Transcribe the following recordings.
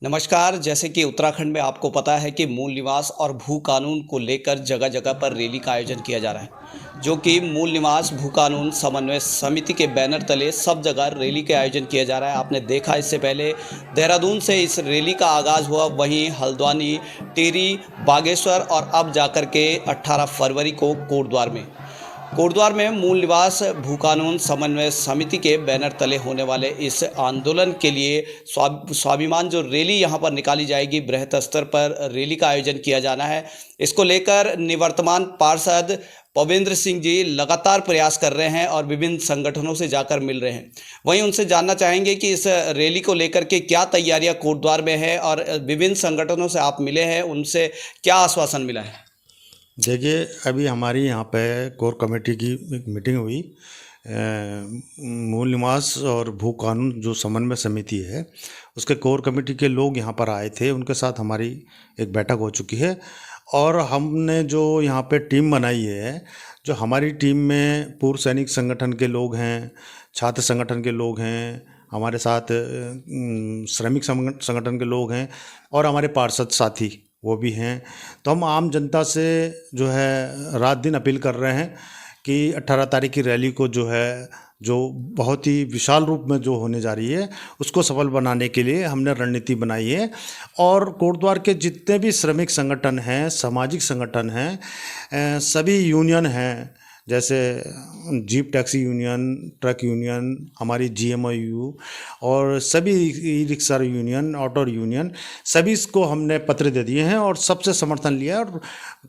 नमस्कार। जैसे कि उत्तराखंड में आपको पता है कि मूल निवास और भू कानून को लेकर जगह जगह पर रैली का आयोजन किया जा रहा है, जो कि मूल निवास भू कानून समन्वय समिति के बैनर तले सब जगह रैली का आयोजन किया जा रहा है। आपने देखा इससे पहले देहरादून से इस रैली का आगाज़ हुआ, वहीं हल्द्वानी, टिहरी, बागेश्वर और अब जाकर के 18 फरवरी को कोटद्वार में मूल निवास भू कानून समन्वय समिति के बैनर तले होने वाले इस आंदोलन के लिए स्वाभिमान जो रैली यहाँ पर निकाली जाएगी, बृहत स्तर पर रैली का आयोजन किया जाना है। इसको लेकर निवर्तमान पार्षद पवेंद्र सिंह जी लगातार प्रयास कर रहे हैं और विभिन्न संगठनों से जाकर मिल रहे हैं। वहीं उनसे जानना चाहेंगे कि इस रैली को लेकर के क्या तैयारियां कोटद्वार में है और विभिन्न संगठनों से आप मिले हैं, उनसे क्या आश्वासन मिला है। देखिए, अभी हमारी यहाँ पे कोर कमेटी की एक मीटिंग हुई। मूल निवास और भू कानून जो समन्वय समिति है, उसके कोर कमेटी के लोग यहाँ पर आए थे। उनके साथ हमारी एक बैठक हो चुकी है और हमने जो यहाँ पे टीम बनाई है, जो हमारी टीम में पूर्व सैनिक संगठन के लोग हैं, छात्र संगठन के लोग हैं, हमारे साथ श्रमिक संगठन के लोग हैं और हमारे पार्षद साथी वो भी हैं। तो हम आम जनता से जो है रात दिन अपील कर रहे हैं कि 18 तारीख की रैली को जो बहुत ही विशाल रूप में जो होने जा रही है, उसको सफल बनाने के लिए हमने रणनीति बनाई है। और कोटद्वार के जितने भी श्रमिक संगठन हैं, सामाजिक संगठन हैं, सभी यूनियन हैं, जैसे jeep taxi union, truck union, हमारी जीएमयू और सभी e rickshaw union, auto union, सभी इसको हमने पत्र दे दिए हैं और सबसे समर्थन लिया है। और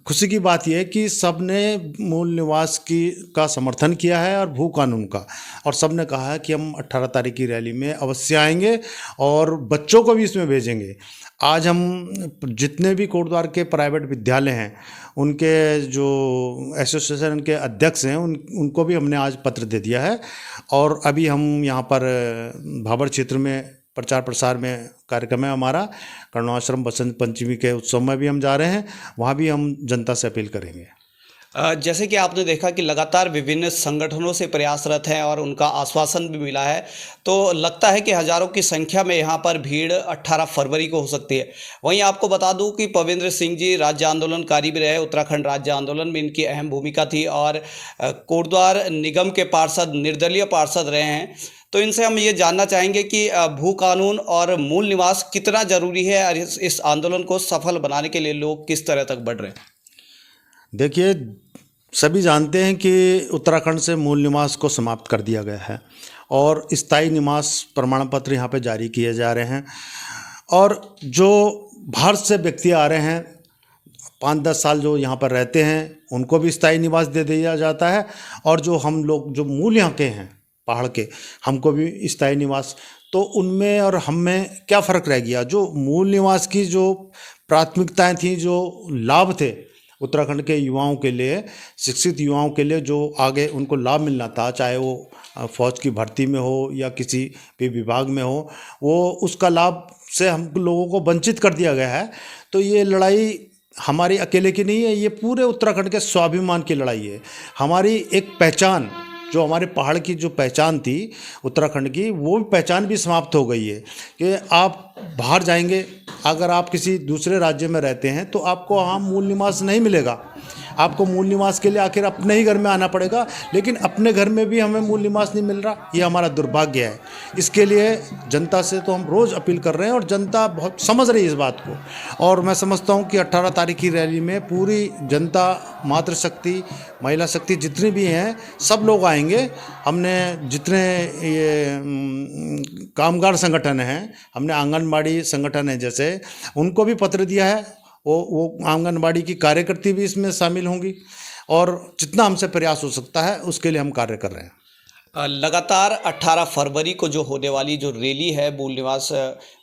खुशी की बात यह है कि सब ने मूल निवास का समर्थन किया है और भू कानून का, और सब ने कहा है कि हम 18 तारीख की रैली में अवश्य आएंगे और बच्चों को भी इसमें भेजेंगे। आज हम जितने भी कोटद्वार के प्राइवेट विद्यालय हैं, उनके जो एसोसिएशन के अध्यक्ष हैं, उनको भी हमने आज पत्र दे दिया है। और अभी हम यहाँ पर भाबर क्षेत्र में प्रचार प्रसार में कार्यक्रम है हमारा, करुणाश्रम बसंत पंचमी के उत्सव में भी हम जा रहे हैं, वहाँ भी हम जनता से अपील करेंगे। जैसे कि आपने देखा कि लगातार विभिन्न संगठनों से प्रयासरत हैं और उनका आश्वासन भी मिला है, तो लगता है कि हज़ारों की संख्या में यहाँ पर भीड़ 18 फरवरी को हो सकती है। वहीं आपको बता दूं कि पवेंद्र सिंह जी राज्य आंदोलनकारी भी रहे, उत्तराखंड राज्य आंदोलन में इनकी अहम भूमिका थी और कोटद्वार निगम के पार्षद, निर्दलीय पार्षद रहे हैं। तो इनसे हम ये जानना चाहेंगे कि भू कानून और मूल निवास कितना ज़रूरी है और इस आंदोलन को सफल बनाने के लिए लोग किस तरह तक बढ़ रहे हैं। देखिए, सभी जानते हैं कि उत्तराखंड से मूल निवास को समाप्त कर दिया गया है और स्थायी निवास प्रमाण पत्र यहाँ पे जारी किए जा रहे हैं। और जो बाहर से व्यक्ति आ रहे हैं, 5-10 साल जो यहाँ पर रहते हैं, उनको भी स्थायी निवास दे दिया जाता है। और जो हम लोग जो मूल यहाँ के हैं, पहाड़ के, हमको भी स्थायी निवास। तो उनमें और हम में क्या फ़र्क रह गया? जो मूल निवास की जो प्राथमिकताएं थी, जो लाभ थे उत्तराखंड के युवाओं के लिए, शिक्षित युवाओं के लिए, जो आगे उनको लाभ मिलना था, चाहे वो फौज की भर्ती में हो या किसी भी विभाग में हो, वो उसका लाभ से हम लोगों को वंचित कर दिया गया है। तो ये लड़ाई हमारी अकेले की नहीं है, ये पूरे उत्तराखंड के स्वाभिमान की लड़ाई है। हमारी एक पहचान, जो हमारे पहाड़ की जो पहचान थी उत्तराखंड की, वो पहचान भी समाप्त हो गई है। कि आप बाहर जाएंगे, अगर आप किसी दूसरे राज्य में रहते हैं तो आपको वहाँ मूल निवास नहीं मिलेगा। आपको मूल निवास के लिए आखिर अपने ही घर में आना पड़ेगा, लेकिन अपने घर में भी हमें मूल निवास नहीं मिल रहा। ये हमारा दुर्भाग्य है। इसके लिए जनता से तो हम रोज़ अपील कर रहे हैं और जनता बहुत समझ रही है इस बात को। और मैं समझता हूँ कि 18 तारीख की रैली में पूरी जनता, मातृशक्ति, महिला शक्ति, जितनी भी हैं, सब लोग आएंगे। हमने जितने ये कामगार संगठन हैं, हमने आंगनबाड़ी संगठन है जैसे, उनको भी पत्र दिया है। वो आंगनबाड़ी की कार्यकर्ती भी इसमें शामिल होंगी और जितना हमसे प्रयास हो सकता है उसके लिए हम कार्य कर रहे हैं। लगातार 18 फरवरी को जो होने वाली जो रैली है मूल निवास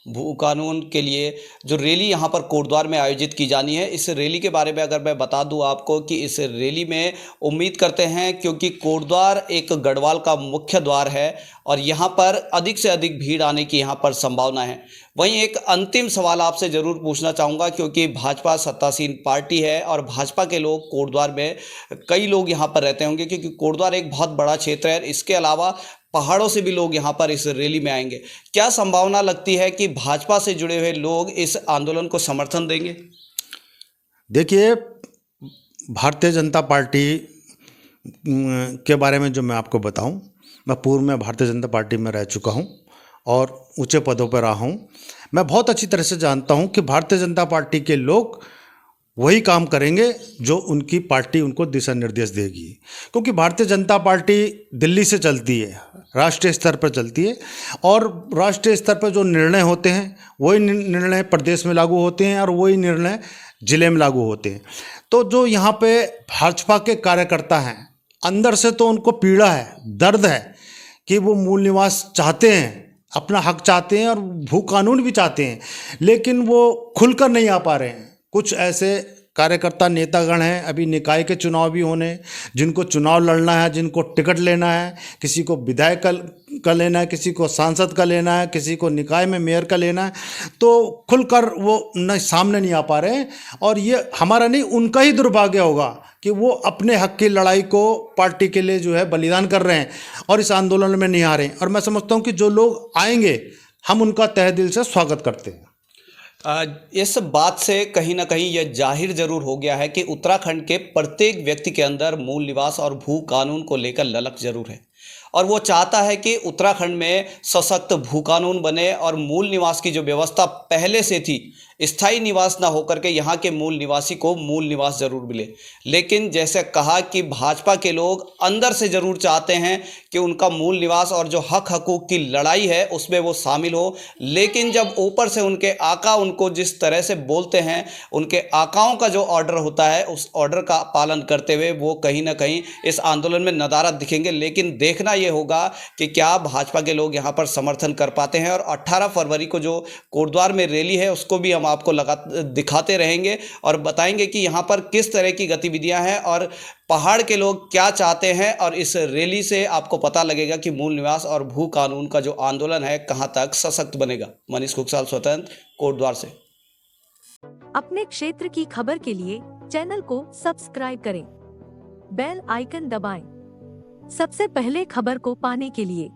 भू कानून के लिए, जो रैली यहाँ पर कोटद्वार में आयोजित की जानी है, इस रैली के बारे में अगर मैं बता दूँ आपको कि इस रैली में उम्मीद करते हैं, क्योंकि कोटद्वार एक गढ़वाल का मुख्य द्वार है और यहाँ पर अधिक से अधिक भीड़ आने की यहाँ पर संभावना है। वहीं एक अंतिम सवाल आपसे ज़रूर पूछना चाहूँगा, क्योंकि भाजपा सत्तासीन पार्टी है और भाजपा के लोग कोटद्वार में कई लोग यहाँ पर रहते होंगे, क्योंकि कोटद्वार एक बहुत बड़ा क्षेत्र है। इसके अलावा पहाड़ों से भी लोग यहाँ पर इस रैली में आएंगे। क्या संभावना लगती है कि भाजपा से जुड़े हुए लोग इस आंदोलन को समर्थन देंगे? देखिए, भारतीय जनता पार्टी के बारे में जो मैं आपको बताऊं, मैं पूर्व में भारतीय जनता पार्टी में रह चुका हूं और ऊंचे पदों पर रहा हूं। मैं बहुत अच्छी तरह से जानता हूं कि भारतीय जनता पार्टी के लोग वही काम करेंगे जो उनकी पार्टी उनको दिशा निर्देश देगी, क्योंकि भारतीय जनता पार्टी दिल्ली से चलती है, राष्ट्रीय स्तर पर चलती है और राष्ट्रीय स्तर पर जो निर्णय होते हैं वही निर्णय प्रदेश में लागू होते हैं और वही निर्णय जिले में लागू होते हैं। तो जो यहाँ पे भाजपा के कार्यकर्ता हैं, अंदर से तो उनको पीड़ा है, दर्द है कि वो मूल निवास चाहते हैं, अपना हक चाहते हैं और भू कानून भी चाहते हैं, लेकिन वो खुलकर नहीं आ पा रहे हैं। कुछ ऐसे कार्यकर्ता नेतागण हैं, अभी निकाय के चुनाव भी होने, जिनको चुनाव लड़ना है, जिनको टिकट लेना है, किसी को विधायक का लेना है, किसी को सांसद का लेना है, किसी को निकाय में मेयर का लेना है, तो खुलकर वो न सामने नहीं आ पा रहे हैं। और ये हमारा नहीं, उनका ही दुर्भाग्य होगा कि वो अपने हक की लड़ाई को पार्टी के लिए जो है बलिदान कर रहे हैं और इस आंदोलन में नहीं आ रहे हैं। और मैं समझता हूँ कि जो लोग आएंगे, हम उनका तहे दिल से स्वागत करते हैं। इस बात से कहीं ना कहीं यह जाहिर जरूर हो गया है कि उत्तराखंड के प्रत्येक व्यक्ति के अंदर मूल निवास और भू कानून को लेकर ललक जरूर है और वो चाहता है कि उत्तराखंड में सशक्त भू कानून बने और मूल निवास की जो व्यवस्था पहले से थी, स्थायी निवास ना होकर के यहाँ के मूल निवासी को मूल निवास जरूर मिले। लेकिन जैसे कहा कि भाजपा के लोग अंदर से जरूर चाहते हैं कि उनका मूल निवास और जो हक हकूक की लड़ाई है उसमें वो शामिल हो, लेकिन जब ऊपर से उनके आका उनको जिस तरह से बोलते हैं, उनके आकाओं का जो ऑर्डर होता है उस ऑर्डर का पालन करते हुए वो कहीं ना कहीं इस आंदोलन में नदारद दिखेंगे। लेकिन देखना ये होगा कि क्या भाजपा के लोग यहाँ पर समर्थन कर पाते हैं। और 18 फरवरी को जो कोटद्वार में रैली है उसको भी हम आपको दिखाते रहेंगे और बताएंगे कि यहाँ पर किस तरह की गतिविधियां हैं और पहाड़ के लोग क्या चाहते हैं। और इस रैली से आपको पता लगेगा कि मूल निवास और भू कानून का जो आंदोलन है कहाँ तक सशक्त बनेगा। मनीष कुकसाल, स्वतंत्र, कोटद्वार से। अपने क्षेत्र की खबर के लिए चैनल को सब्सक्राइब करें, बेल आइकन दबाएं, सबसे पहले खबर को पाने के लिए।